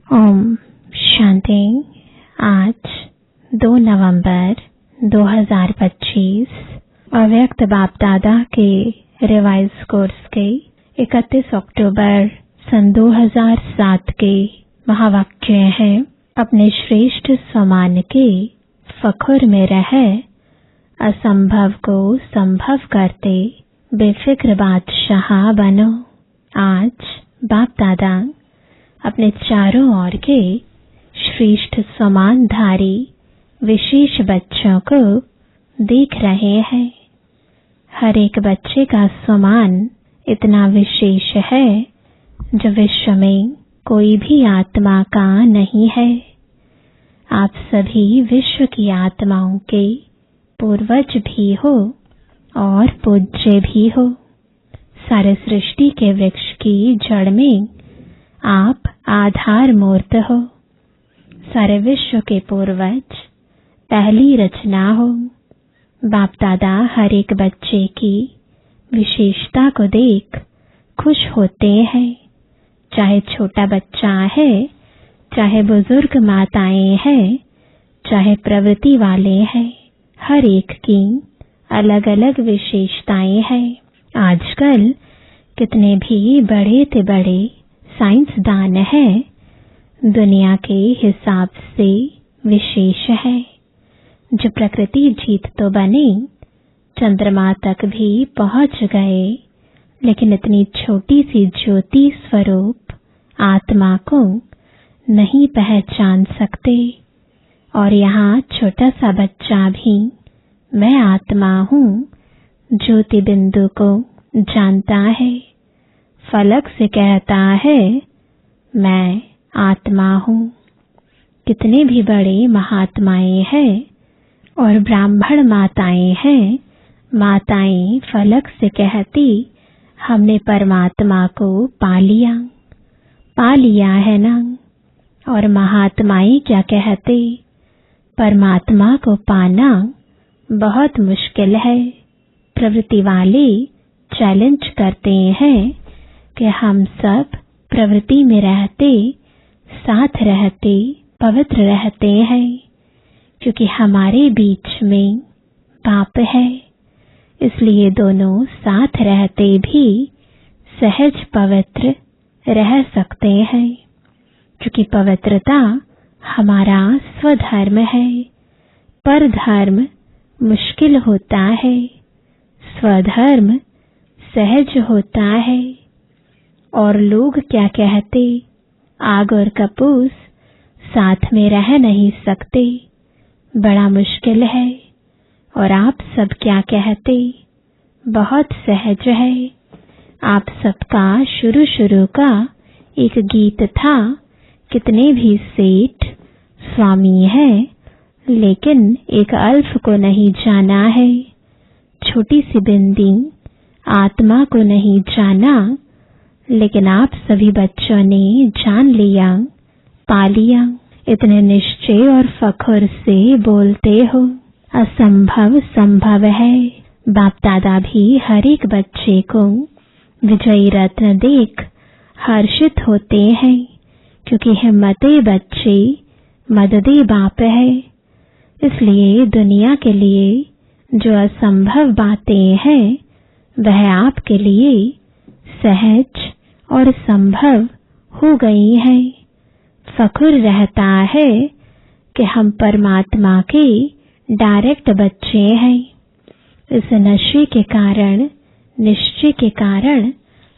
ओम शांति। आज 2 नवंबर 2025 अव्यक्त बाप दादा के रिवाइज कोर्स के 31 अक्टूबर सन 2007 के महावाक्य है। अपने श्रेष्ठ समान के फखुर में रह, असंभव को संभव करते बेफिक्र बादशाह बनो। आज बाप दादा अपने चारों ओर के श्रेष्ठ समानधारी विशेष बच्चों को देख रहे हैं। हर एक बच्चे का समान इतना विशेष है जो विश्व में कोई भी आत्मा का नहीं है। आप सभी विश्व की आत्माओं के पूर्वज भी हो और पूज्य भी हो। सारे सृष्टि के वृक्ष की जड़ में आप आधार मूर्त हो। सारे विश्व के पूर्वज पहली रचना हो। बाप दादा हर एक बच्चे की विशेषता को देख खुश होते हैं। चाहे छोटा बच्चा है, चाहे बुजुर्ग माताएं हैं, चाहे प्रवृत्ति वाले हैं, हर एक की अलग अलग विशेषताएं हैं। आजकल कितने भी बड़े से बड़े साइंसदान है, दुनिया के हिसाब से विशेष है। जो प्रकृति जीत तो बने, चंद्रमा तक भी पहुंच गए, लेकिन इतनी छोटी सी ज्योति स्वरूप आत्मा को नहीं पहचान सकते। और यहाँ छोटा सा बच्चा भी मैं आत्मा हूँ ज्योति बिंदु को जानता है। फलक से कहता है मैं आत्मा हूँ। कितने भी बड़े महात्माएं हैं और ब्राह्मण माताएं हैं, माताएं फलक से कहती हमने परमात्मा को पा लिया है ना। और महात्माएं क्या कहते, परमात्मा को पाना बहुत मुश्किल है। प्रवृत्ति वाले चैलेंज करते हैं कि हम सब प्रवृत्ति में रहते, साथ रहते, पवित्र रहते हैं, क्योंकि हमारे बीच में बाप है। इसलिए दोनों साथ रहते भी सहज पवित्र रह सकते हैं, क्योंकि पवित्रता हमारा स्वधर्म है। पर धर्म मुश्किल होता है, स्वधर्म सहज होता है। और लोग क्या कहते, आग और कपूस साथ में रह नहीं सकते, बड़ा मुश्किल है। और आप सब क्या कहते, बहुत सहज है। आप सबका शुरू का एक गीत था, कितने भी सेठ स्वामी है, लेकिन एक अल्फ को नहीं जाना है। छोटी सी बिंदी आत्मा को नहीं जाना, लेकिन आप सभी बच्चों ने जान लिया, पा लिया। इतने निश्चय और फखर से बोलते हो, असंभव संभव है। बाप दादा भी हर एक बच्चे को विजयी रत्न देख हर्षित होते हैं, क्योंकि हिम्मते बच्चे मददे बाप है। इसलिए दुनिया के लिए जो असंभव बातें हैं, वह आपके लिए सहज और संभव हो गई है। फख्र रहता है कि हम परमात्मा के डायरेक्ट बच्चे हैं। इस नशे के कारण, निश्चय के कारण,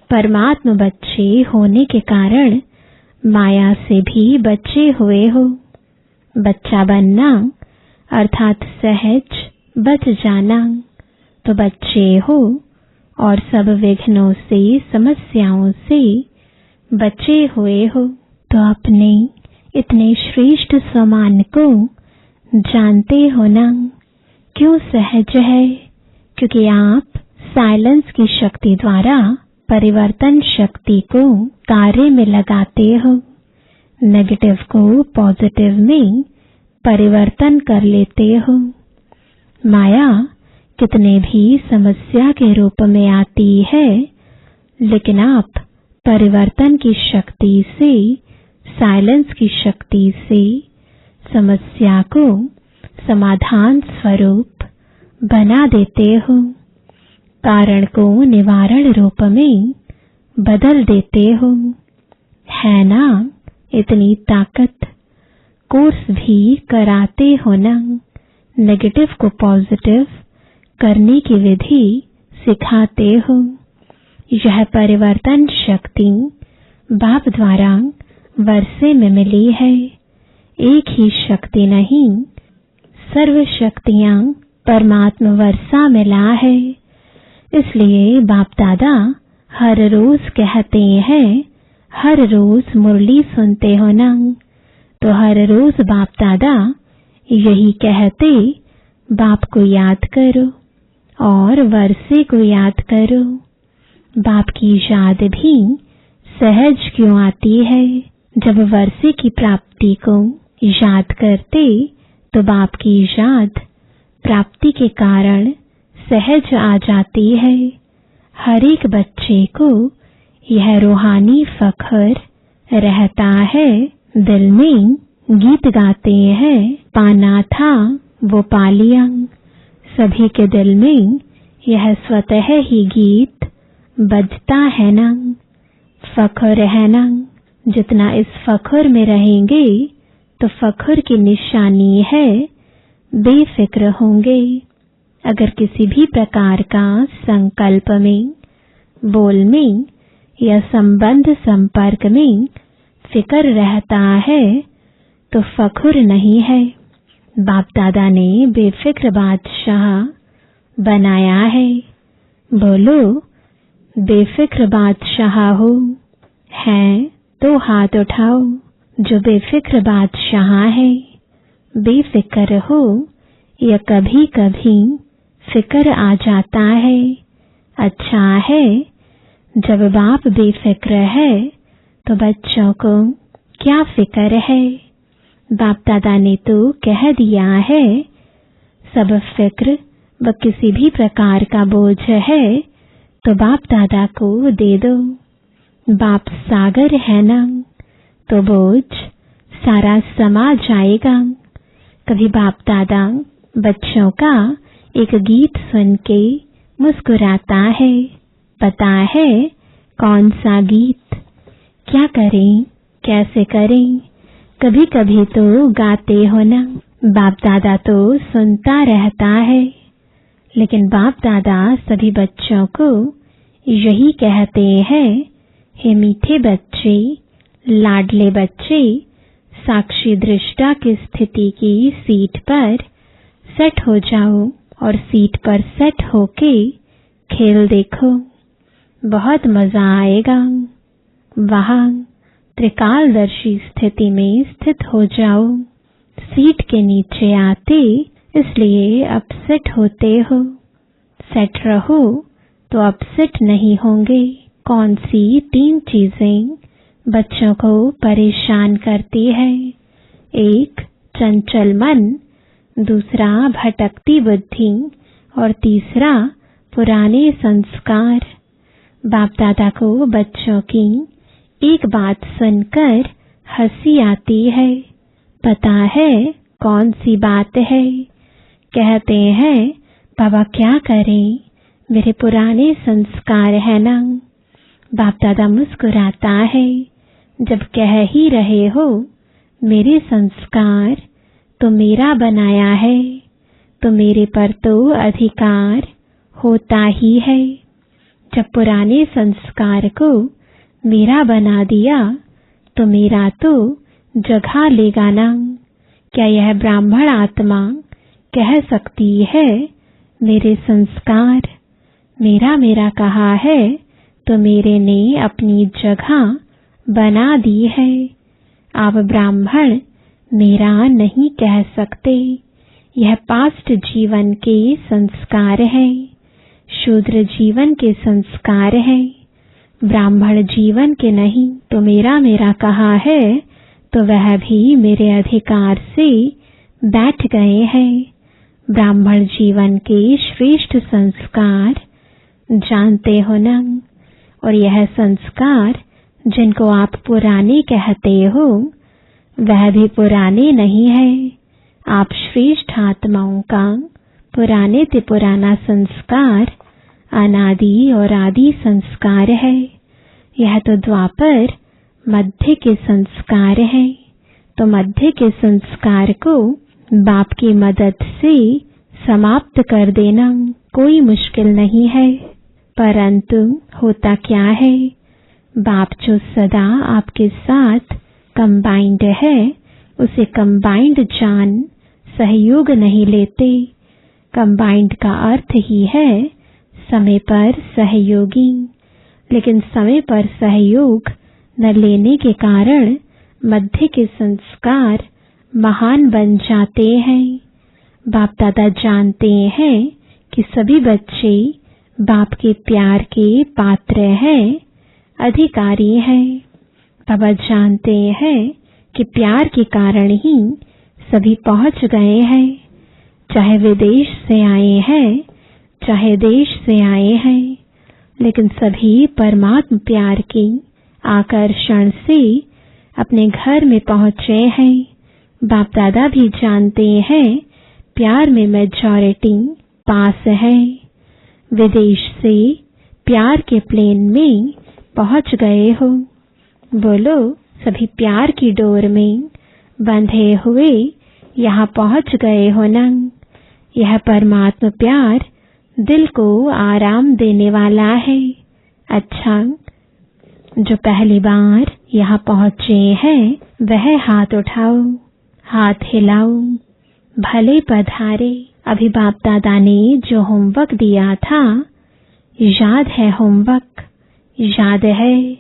परमात्मा बच्चे होने के कारण माया से भी बचे हुए हो। बच्चा बनना अर्थात सहज बच जाना, तो बच्चे हो और सब विघ्नों से, समस्याओं से बचे हुए हो। तो अपने इतने श्रेष्ठ समान को जानते हो ना। क्यों सहज है? क्योंकि आप साइलेंस की शक्ति द्वारा परिवर्तन शक्ति को कार्य में लगाते हो। नेगेटिव को पॉजिटिव में परिवर्तन कर लेते हो। माया कितने भी समस्या के रूप में आती है, लेकिन आप परिवर्तन की शक्ति से साइलेंस की शक्ति से समस्या को समाधान स्वरूप बना देते हो, कारण को निवारण रूप में बदल देते हो। है ना इतनी ताकत? कोर्स भी कराते हो ना, नेगेटिव को पॉजिटिव करने की विधि सिखाते हो। यह परिवर्तन शक्ति बाप द्वारा वर्षे में मिली है। एक ही शक्ति नहीं, सर्व शक्तियां परमात्मा वर्षा मिला है। इसलिए बाप दादा हर रोज कहते हैं, हर रोज मुरली सुनते हो ना, तो हर रोज बाप दादा यही कहते, बाप को याद करो और वर्षे को याद करो। बाप की याद भी सहज क्यों आती है? जब वर्षे की प्राप्ति को याद करते तो बाप की याद प्राप्ति के कारण सहज आ जाती है। हर एक बच्चे को यह रूहानी फख्र रहता है। दिल में गीत गाते हैं, पाना था वो पा लिया। सभी के दिल में यह स्वतः ही गीत बजता है ना। फख्र है ना। जितना इस फख्र में रहेंगे तो फख्र की निशानी है बेफिक्र होंगे। अगर किसी भी प्रकार का संकल्प में, बोल में या संबंध संपर्क में फिक्र रहता है तो फख्र नहीं है। बाप दादा ने बेफिक्र बादशाह बनाया है। बोलो बेफिक्र बादशाह हो। हैं तो हाथ उठाओ जो बेफिक्र बादशाह है। बेफिक्र हो या कभी कभी फिक्र आ जाता है। अच्छा है जब बाप बेफिक्र है तो बच्चों को क्या फिक्र है? बाप दादा ने तो कह दिया है, सब फिक्र व किसी भी प्रकार का बोझ है तो बाप दादा को दे दो। बाप सागर है ना, तो बोझ सारा समा जाएगा। कभी बाप दादा बच्चों का एक गीत सुन के मुस्कुराता है। पता है कौन सा गीत? क्या करें, कैसे करें? कभी कभी तो गाते हो ना। बाप दादा तो सुनता रहता है, लेकिन बाप दादा सभी बच्चों को यही कहते हैं, हे मीठे बच्चे, लाडले बच्चे, साक्षी दृष्टा की स्थिति की सीट पर सेट हो जाओ और सीट पर सेट होके खेल देखो। बहुत मजा आएगा। वहां त्रिकालदर्शी स्थिति में स्थित हो जाओ। सीट के नीचे आते इसलिए अपसेट होते हो। सेट रहो तो अपसेट नहीं होंगे। कौन सी 3 चीजें बच्चों को परेशान करती है? एक चंचल मन, दूसरा भटकती बुद्धि और तीसरा पुराने संस्कार। बाप दादा को बच्चों की एक बात सुनकर हंसी आती है। पता है कौन सी बात है? कहते हैं, बाबा क्या करें, मेरे पुराने संस्कार है ना। बाप दादा मुस्कुराता है। जब कह ही रहे हो मेरे संस्कार तो मेरा बनाया है, तो मेरे पर तो अधिकार होता ही है। जब पुराने संस्कार को मेरा बना दिया तो मेरा तो जगह लेगा ना। क्या यह ब्राह्मण आत्मा कह सकती है मेरे संस्कार मेरा मेरा कहा है तो मेरे ने अपनी जगह बना दी है। आप ब्राह्मण मेरा नहीं कह सकते। यह पास्ट जीवन के संस्कार है, शूद्र जीवन के संस्कार है, ब्राह्मण जीवन के नहीं। तो मेरा मेरा कहा है तो वह भी मेरे अधिकार से बैठ गए हैं। ब्राह्मण जीवन के श्रेष्ठ संस्कार जानते हो ना, और यह संस्कार जिनको आप पुराने कहते हो वह भी पुराने नहीं है। आप श्रेष्ठ आत्माओं का पुराने से पुराना संस्कार अनादि और आदि संस्कार है। यह तो द्वापर मध्य के संस्कार है। तो मध्य के संस्कार को बाप की मदद से समाप्त कर देना कोई मुश्किल नहीं है। परंतु होता क्या है, बाप जो सदा आपके साथ कंबाइंड है, उसे कंबाइंड जान सहयोग नहीं लेते। कंबाइंड का अर्थ ही है समय पर सहयोगी। लेकिन समय पर सहयोग न लेने के कारण मध्य के संस्कार महान बन जाते हैं। बाप दादा जानते हैं कि सभी बच्चे बाप के प्यार के पात्र हैं, अधिकारी हैं। बाबा जानते हैं कि प्यार के कारण ही सभी पहुंच गए हैं, चाहे विदेश से आए हैं, चाहे देश से आए हैं, लेकिन सभी परमात्म प्यार की आकर्षण से अपने घर में पहुंचे हैं। बाप दादा भी जानते हैं प्यार में मेजॉरिटी पास है। विदेश से प्यार के प्लेन में पहुंच गए हो। बोलो, सभी प्यार की डोर में बंधे हुए यहाँ पहुंच गए हो ना। यह परमात्मा प्यार दिल को आराम देने वाला है। अच्छा, जो पहली बार यहाँ पहुंचे हैं वह हाथ उठाओ, हाथ हिलाओ, भले पधारे। अभी बाप दादा ने जो होमवर्क दिया था, याद है होमवर्क? याद है?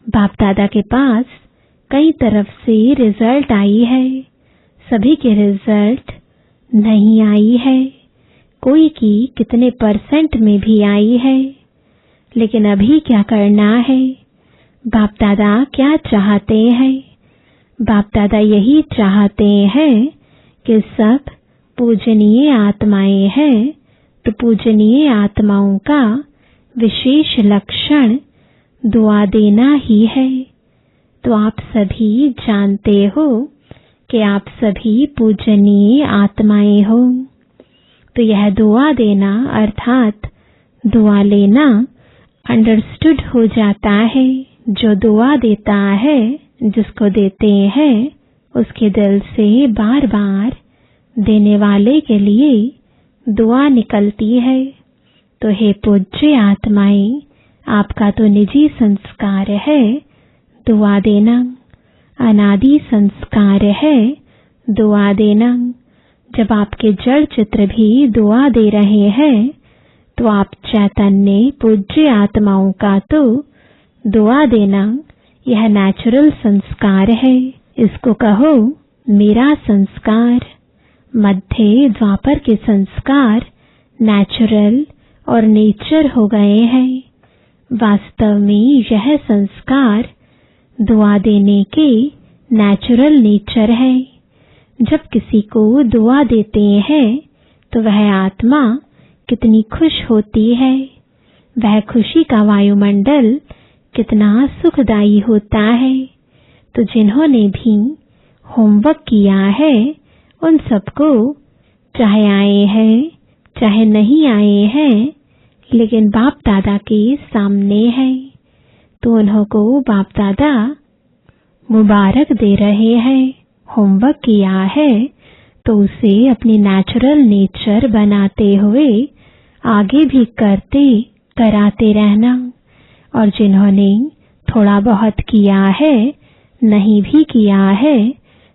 बाप दादा के पास कई तरफ से रिजल्ट आई है। सभी के रिजल्ट नहीं आई है, कोई की कितने परसेंट में भी आई है। लेकिन अभी क्या करना है? बाप दादा क्या चाहते हैं? बाप दादा यही चाहते हैं कि सब पूजनीय आत्माएं हैं, तो पूजनीय आत्माओं का विशेष लक्षण दुआ देना ही है। तो आप सभी जानते हो कि आप सभी पूजनीय आत्माएं हो। तो यह दुआ देना अर्थात दुआ लेना अंडरस्टूड हो जाता है। जो दुआ देता है, जिसको देते हैं, उसके दिल से बार बार देने वाले के लिए दुआ निकलती है। तो हे पूज्य आत्माएं, आपका तो निजी संस्कार है दुआ देना, अनादि संस्कार है दुआ देना। जब आपके जड़ चित्र भी दुआ दे रहे हैं, तो आप चैतन्य पूज्य आत्माओं का तो दुआ देना यह नेचुरल संस्कार है। इसको कहो मेरा संस्कार। मध्य द्वापर के संस्कार नेचुरल और नेचर हो गए हैं। वास्तव में यह संस्कार दुआ देने के नेचुरल नेचर है। जब किसी को दुआ देते हैं तो वह आत्मा कितनी खुश होती है। वह खुशी का वायुमंडल कितना सुखदायी होता है। तो जिन्होंने भी होमवर्क किया है, उन सबको, चाहे आए हैं चाहे नहीं आए हैं, लेकिन बाप दादा के सामने है, तो उन्हों को बाप दादा मुबारक दे रहे हैं। होमवर्क किया है तो उसे अपनी नेचुरल नेचर बनाते हुए आगे भी करते कराते रहना। और जिन्होंने थोड़ा बहुत किया है, नहीं भी किया है,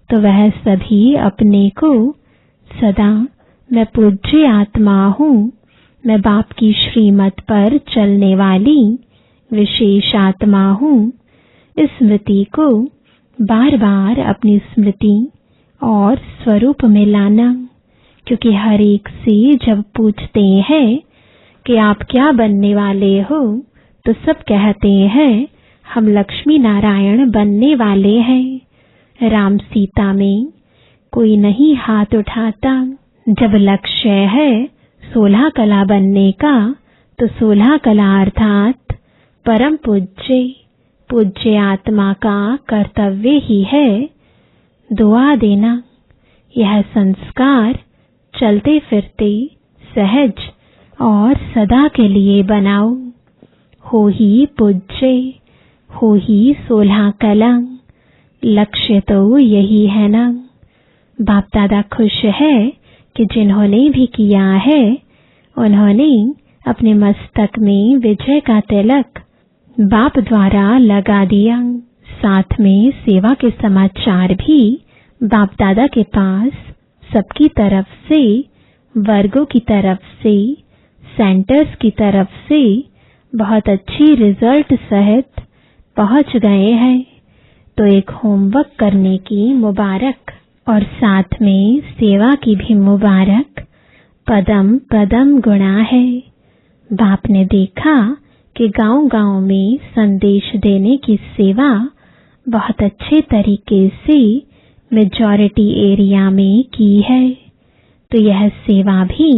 तो वह सभी अपने को सदा मैं पूज्य आत्मा हूँ, मैं बाप की श्रीमत पर चलने वाली विशेष आत्मा हूँ, इस स्मृति को बार बार अपनी स्मृति और स्वरूप में लाना। क्योंकि हर एक से जब पूछते हैं कि आप क्या बनने वाले हो, तो सब कहते हैं हम लक्ष्मी नारायण बनने वाले हैं। राम सीता में कोई नहीं हाथ उठाता। जब लक्ष्य है 16 कला बनने का, तो 16 कला अर्थात परम पूज्य आत्मा का कर्तव्य ही है दुआ देना। यह संस्कार चलते फिरते सहज और सदा के लिए बनाओ। हो ही पूज्य, हो ही 16 कलंक, लक्ष्य तो यही है ना। बाप दादा खुश है कि जिन्होंने भी किया है उन्होंने अपने मस्तक में विजय का तिलक बाप द्वारा लगा दिया। साथ में सेवा के समाचार भी बाप दादा के पास सबकी तरफ से, वर्गों की तरफ से, सेंटर्स की तरफ से बहुत अच्छी रिजल्ट सहित पहुंच गए हैं। तो एक होमवर्क करने की मुबारक और साथ में सेवा की भी मुबारक। पदम पदम गुणा है। बाप ने देखा कि गांव-गांव में संदेश देने की सेवा बहुत अच्छे तरीके से मेजॉरिटी एरिया में की है। तो यह सेवा भी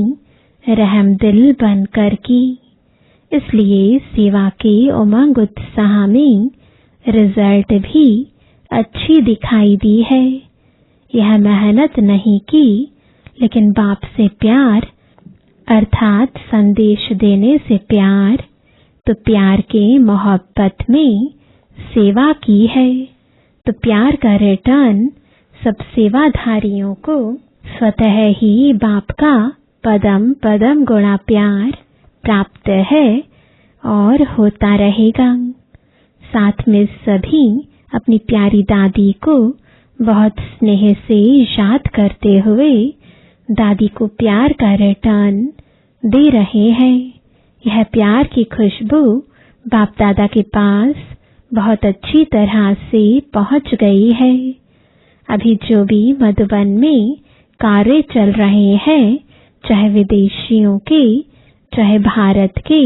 रहमदिल बनकर की। इसलिए सेवा के उमंग उत्साह में रिजल्ट भी अच्छी दिखाई दी है। यह मेहनत नहीं की, लेकिन बाप से प्यार अर्थात संदेश देने से प्यार, तो प्यार के मोहब्बत में सेवा की है। तो प्यार का रिटर्न सब सेवाधारियों को स्वतः ही बाप का पदम पदम गुणा प्यार प्राप्त है और होता रहेगा। साथ में सभी अपनी प्यारी दादी को बहुत स्नेह से याद करते हुए दादी को प्यार का रिटर्न दे रहे हैं। यह प्यार की खुशबू बाप दादा के पास बहुत अच्छी तरह से पहुंच गई है। अभी जो भी मधुबन में कार्य चल रहे हैं, चाहे विदेशियों के चाहे भारत के,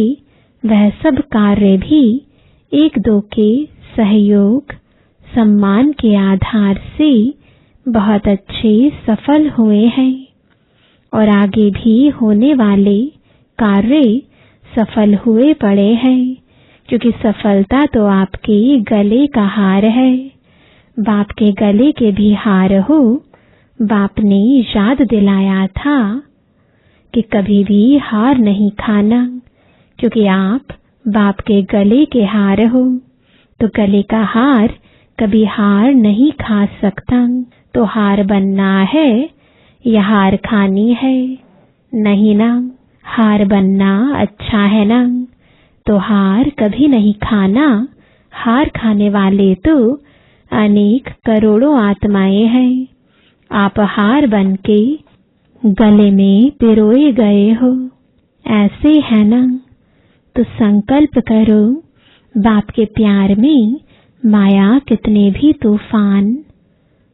वह सब कार्य भी एक दो के सहयोग सम्मान के आधार से बहुत अच्छे सफल हुए हैं और आगे भी होने वाले कार्य सफल हुए पड़े हैं, क्योंकि सफलता तो आपके गले का हार है। बाप के गले के भी हार हो। बाप ने याद दिलाया था कि कभी भी हार नहीं खाना, क्योंकि आप बाप के गले के हार हो। तो गले का हार कभी हार नहीं खा सकता। तो हार बनना है या हार खानी है? नहीं ना। हार बनना अच्छा है ना। तो हार कभी नहीं खाना। हार खाने वाले तो अनेक करोड़ों आत्माएं हैं। आप हार बनके गले में पिरोए गए हो, ऐसे है ना। तो संकल्प करो, बाप के प्यार में माया कितने भी तूफान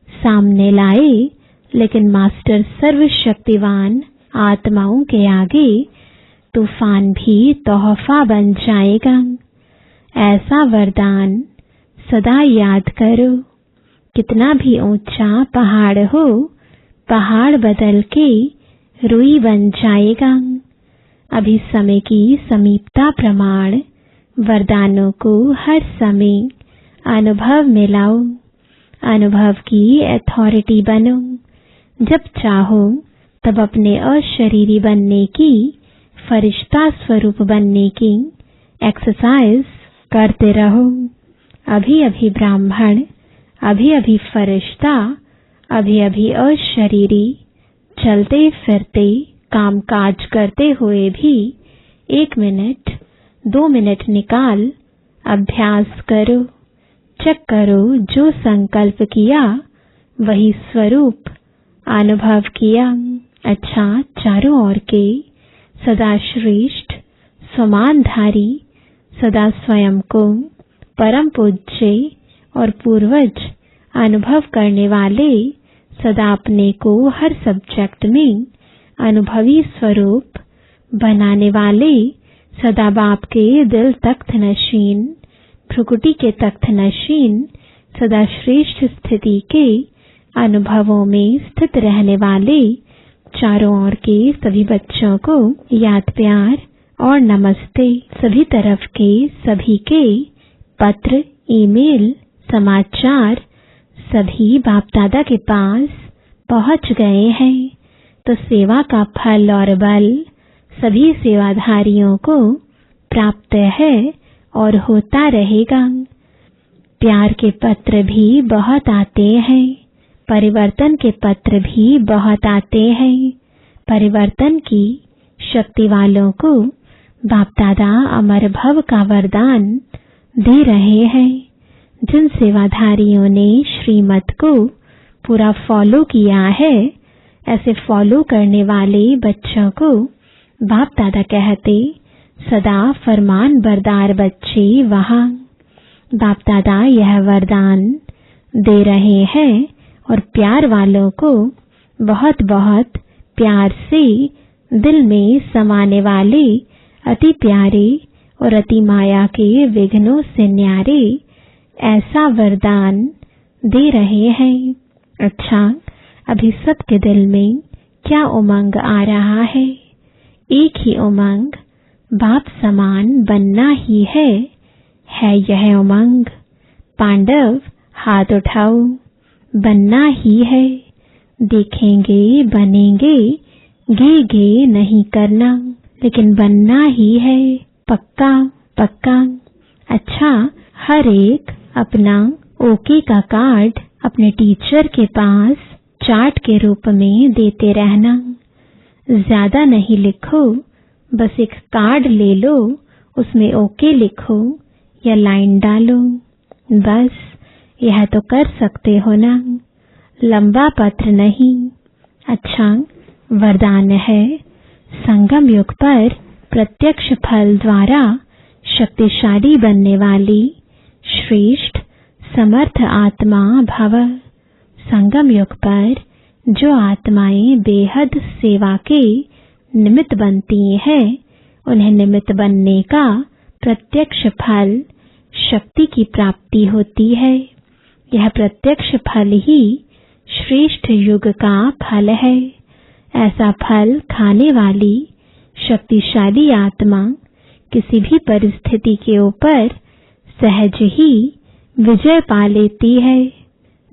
सामने लाए, लेकिन मास्टर सर्वशक्तिवान आत्माओं के आगे तूफान भी तोहफा बन जाएगा। ऐसा वरदान सदा याद करो। कितना भी ऊंचा पहाड़ हो, पहाड़ बदल के रुई बन जाएगा। अभी समय की समीपता प्रमाण वरदानों को हर समय अनुभव में लाओ। अनुभव की अथॉरिटी बनो। जब चाहो तब अपने अशरीरी बनने की, फरिश्ता स्वरूप बनने की एक्सरसाइज करते रहो। अभी अभी ब्राह्मण, अभी अभी फरिश्ता, अभी अभी अशरीरी, चलते फिरते काम काज करते हुए भी 1 मिनट 2 मिनट निकाल अभ्यास करो। चेक करो, जो संकल्प किया वही स्वरूप अनुभव किया। अच्छा, चारों ओर के सदा श्रेष्ठ समानधारी, सदा स्वयं को परम पूज्य और पूर्वज अनुभव करने वाले, सदा अपने को हर सब्जेक्ट में अनुभवी स्वरूप बनाने वाले, सदा बाप के दिल तख्त नशीन, भ्रुकुटी के तख्त नशीन, सदा श्रेष्ठ स्थिति के अनुभवों में स्थित रहने वाले चारों ओर के सभी बच्चों को याद प्यार और नमस्ते। सभी तरफ के सभी के पत्र, ईमेल, समाचार सभी बाप दादा के पास पहुंच गए हैं, तो सेवा का फल और बल सभी सेवाधारियों को प्राप्त है और होता रहेगा। प्यार के पत्र भी बहुत आते हैं, परिवर्तन के पत्र भी बहुत आते हैं। परिवर्तन की शक्ति वालों को बाप दादा अमर भव का वरदान दे रहे हैं। जिन सेवाधारियों ने श्रीमत को पूरा फॉलो किया है, ऐसे फॉलो करने वाले बच्चों को बाप दादा कहते सदा फरमान बरदार बच्चे वहां। बाप दादा यह वरदान दे रहे हैं और प्यार वालों को बहुत बहुत प्यार से दिल में समाने वाले अति प्यारे और अति माया के विघ्नों से न्यारे ऐसा वरदान दे रहे हैं। अच्छा, अभी सबके दिल में क्या उमंग आ रहा है? एक ही उमंग, बाप समान बनना ही है यह उमंग। पांडव हाथ उठाओ, बनना ही है। देखेंगे बनेंगे, गे नहीं करना, लेकिन बनना ही है, पक्का पक्का। अच्छा, हर एक अपना ओके का कार्ड अपने टीचर के पास चार्ट के रूप में देते रहना। ज्यादा नहीं लिखो, बस एक कार्ड ले लो, उसमें ओके लिखो या लाइन डालो, बस। यह तो कर सकते हो ना, लंबा पत्र नहीं। अच्छा, वरदान है संगम युग पर प्रत्यक्ष फल द्वारा शक्तिशाली बनने वाली श्रेष्ठ समर्थ आत्मा भव। संगम युग पर जो आत्माएं बेहद सेवा के निमित्त बनती हैं, उन्हें निमित्त बनने का प्रत्यक्ष फल शक्ति की प्राप्ति होती है। यह प्रत्यक्ष फल ही श्रेष्ठ युग का फल है। ऐसा फल खाने वाली शक्तिशाली आत्मा किसी भी परिस्थिति के ऊपर सहज ही विजय पा लेती है।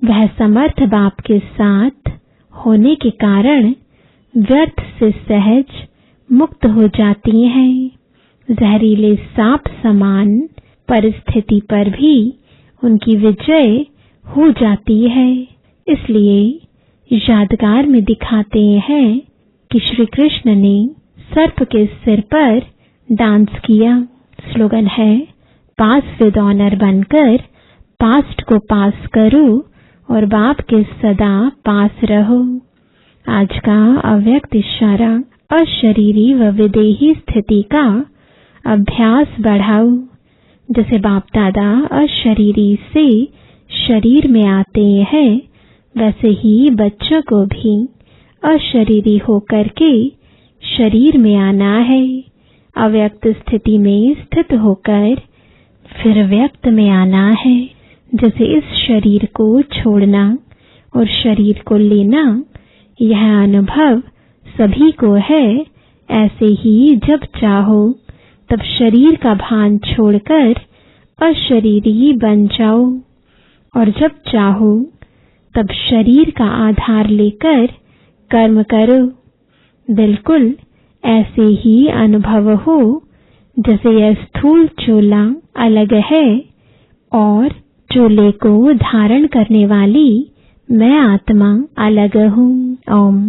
वह समर्थ बाप के साथ होने के कारण व्यर्थ से सहज मुक्त हो जाती हैं। जहरीले सांप समान परिस्थिति पर भी उनकी विजय हो जाती है। इसलिए यादगार में दिखाते हैं कि श्री कृष्ण ने सर्प के सिर पर डांस किया। स्लोगन है, पास विद ऑनर बनकर पास्ट को पास करो और बाप के सदा पास रहो। आज का अव्यक्त इशारा, अशरीरी व विदेही स्थिति का अभ्यास बढ़ाओ। जैसे बाप दादा अशरीरी से शरीर में आते हैं, वैसे ही बच्चों को भी अशरीरी होकर के शरीर में आना है। अव्यक्त स्थिति में स्थित होकर फिर व्यक्त में आना है। जैसे इस शरीर को छोड़ना और शरीर को लेना, यह अनुभव सभी को है। ऐसे ही जब चाहो तब शरीर का भान छोड़कर अशरीरी बन जाओ, और जब चाहो तब शरीर का आधार लेकर कर्म करो। बिल्कुल ऐसे ही अनुभव हो जैसे यह स्थूल चोला अलग है और चोले को धारण करने वाली मैं आत्मा अलग हूँ। ओम